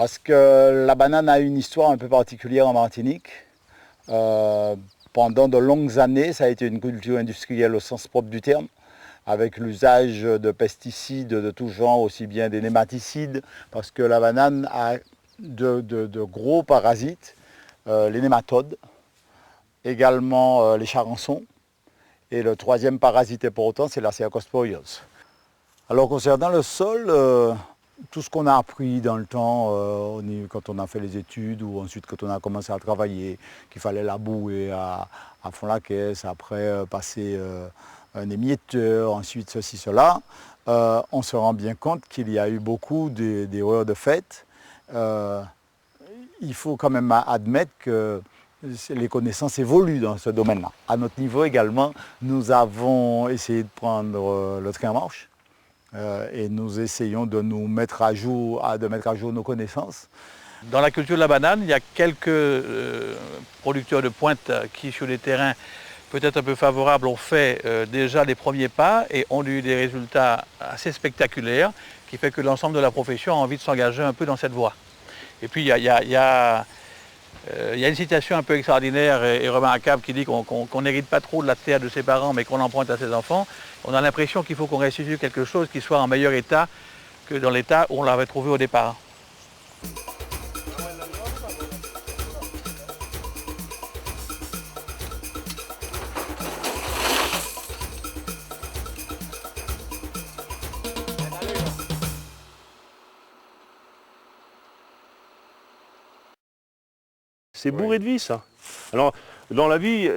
Parce que la banane a une histoire un peu particulière en Martinique. Pendant de longues années, ça a été une culture industrielle au sens propre du terme, avec l'usage de pesticides de tout genre, aussi bien des nématicides, parce que la banane a de gros parasites, les nématodes, également les charançons, et le troisième parasite important, c'est la cercosporiose. Alors concernant le sol, tout ce qu'on a appris dans le temps, quand on a fait les études ou ensuite quand on a commencé à travailler, qu'il fallait labourer à fond la caisse, après passer un émietteur, ensuite ceci, cela, on se rend bien compte qu'il y a eu beaucoup d'erreurs de fait. Il faut quand même admettre que les connaissances évoluent dans ce domaine-là. À notre niveau également, nous avons essayé de prendre le train en marche. Et nous essayons de nous mettre à jour, de mettre à jour nos connaissances. Dans la culture de la banane, il y a quelques producteurs de pointe qui, sur les terrains peut-être un peu favorables, ont fait déjà les premiers pas et ont eu des résultats assez spectaculaires, qui fait que l'ensemble de la profession a envie de s'engager un peu dans cette voie. Et puis il y a une citation un peu extraordinaire et remarquable qui dit qu'on n'hérite pas trop de la terre de ses parents, mais qu'on l'emprunte à ses enfants. On a l'impression qu'il faut qu'on restitue quelque chose qui soit en meilleur état que dans l'état où on l'avait trouvé au départ. C'est bourré de vie, ça. Alors, dans la vie,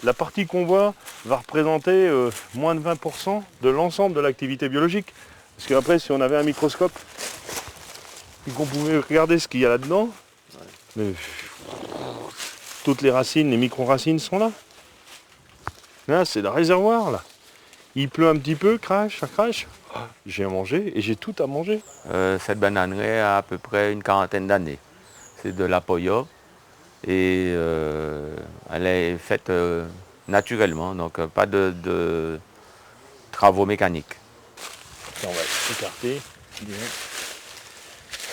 la partie qu'on voit va représenter moins de 20% de l'ensemble de l'activité biologique. Parce qu'après, si on avait un microscope et qu'on pouvait regarder ce qu'il y a là-dedans, toutes les racines, les micro-racines sont là. Là, c'est le réservoir, là. Il pleut un petit peu, crache, ça crache. J'ai à manger et j'ai tout à manger. Cette bananerie a à peu près une quarantaine d'années. C'est de la poya. Et elle est faite naturellement, donc pas de travaux mécaniques. On va écarter.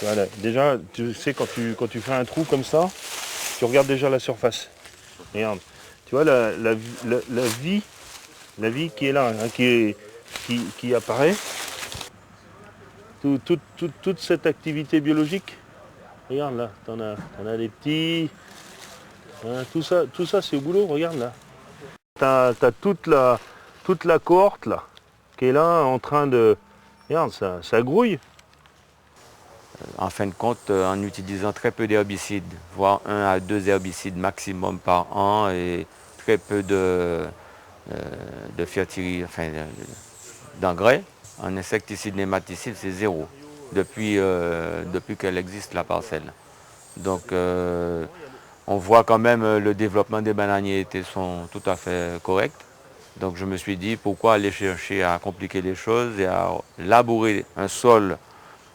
Voilà. Déjà, tu sais, quand tu fais un trou comme ça, tu regardes déjà la surface. Regarde, tu vois la vie qui est là, hein, qui apparaît. Toute cette activité biologique, regarde là, t'en as des petits. Hein, tout ça c'est au boulot, regarde là. T'as toute la cohorte là, qui est là en train de... Regarde, ça grouille. En fin de compte, en utilisant très peu d'herbicides, voire 1 à 2 herbicides maximum par an et très peu d'engrais, en insecticide nématicide, c'est zéro, depuis qu'elle existe la parcelle. Donc on voit quand même le développement des bananiers sont tout à fait corrects. Donc je me suis dit, pourquoi aller chercher à compliquer les choses et à labourer un sol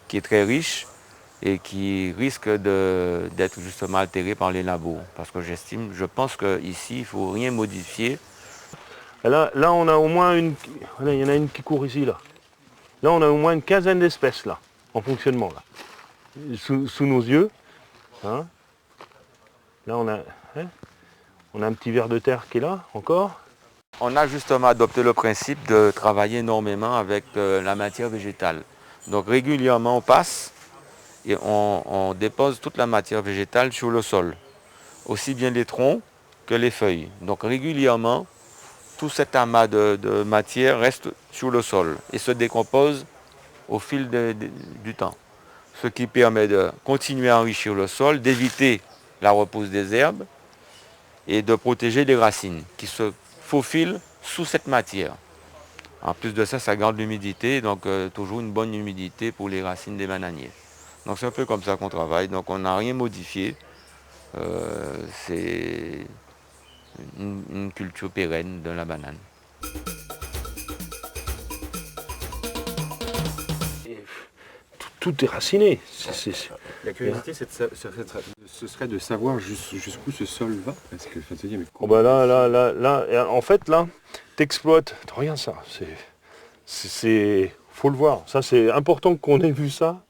qui est très riche et qui risque d'être justement altéré par les labours. Parce que je pense qu'ici, il ne faut rien modifier. Là, on a au moins il y en a une qui court ici, là. Là, on a au moins une quinzaine d'espèces, là, en fonctionnement, là. Sous nos yeux. Hein. Là, on a un petit ver de terre qui est là, encore. On a justement adopté le principe de travailler énormément avec la matière végétale. Donc régulièrement, on passe et on dépose toute la matière végétale sur le sol. Aussi bien les troncs que les feuilles. Donc régulièrement, tout cet amas de matière reste sur le sol et se décompose au fil du temps. Ce qui permet de continuer à enrichir le sol, d'éviter la repousse des herbes et de protéger les racines qui se faufilent sous cette matière. En plus de ça, ça garde l'humidité, donc toujours une bonne humidité pour les racines des bananiers. Donc c'est un peu comme ça qu'on travaille, donc on n'a rien modifié. C'est une culture pérenne de la banane. Tout est raciné. La curiosité, ce serait de savoir jusqu'où ce sol va. Parce que, enfin, mais oh bah là, en fait, là, t'exploites. Regarde ça. Faut le voir. Ça, c'est important qu'on ait vu ça.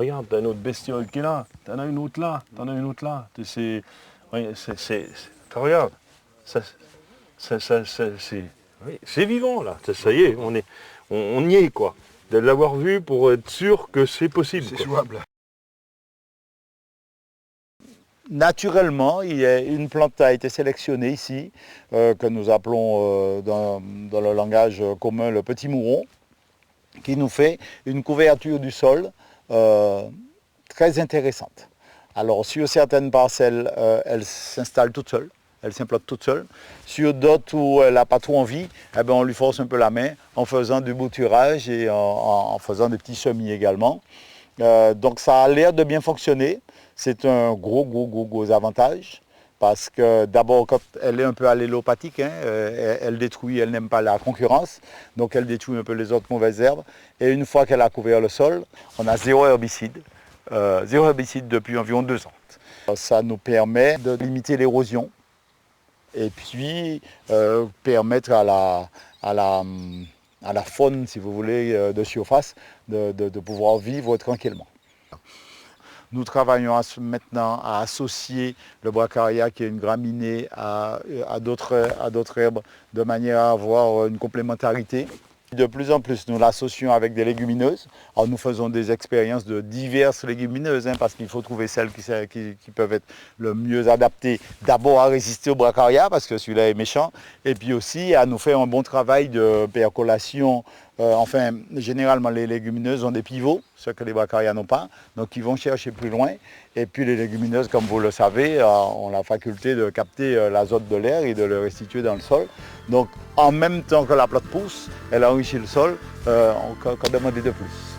Regarde, t'as une autre bestiole qui est là, t'en as une autre là, t'en as une autre là. Regarde, c'est vivant là. Ça y est, on y est quoi. De l'avoir vu pour être sûr que c'est possible. C'est quoi. jouable. Naturellement, une plante a été sélectionnée ici, que nous appelons dans le langage commun le petit mouron, qui nous fait une couverture du sol très intéressante. Alors sur certaines parcelles, elle s'installe toute seule, elle s'implote toute seule. Sur d'autres où elle n'a pas trop envie, eh ben, on lui force un peu la main en faisant du bouturage et en faisant des petits semis également. Donc ça a l'air de bien fonctionner. C'est un gros avantage parce que d'abord, quand elle est un peu allélopathique, hein, elle détruit, elle n'aime pas la concurrence, donc elle détruit un peu les autres mauvaises herbes. Et une fois qu'elle a couvert le sol, on a zéro herbicide depuis environ 2 ans. Ça nous permet de limiter l'érosion et puis permettre à la faune, si vous voulez, de surface, de pouvoir vivre tranquillement. Nous travaillons maintenant à associer le bracharia, qui est une graminée, à d'autres herbes, de manière à avoir une complémentarité. De plus en plus, nous l'associons avec des légumineuses. Alors, nous faisons des expériences de diverses légumineuses, hein, parce qu'il faut trouver celles qui peuvent être le mieux adaptées, d'abord à résister au bracharia, parce que celui-là est méchant, et puis aussi à nous faire un bon travail de percolation. Généralement, les légumineuses ont des pivots, ce que les bracharia n'ont pas, donc ils vont chercher plus loin. Et puis les légumineuses, comme vous le savez, ont la faculté de capter l'azote de l'air et de le restituer dans le sol. Donc, en même temps que la plante pousse, elle enrichit le sol, qu'on demandait de plus.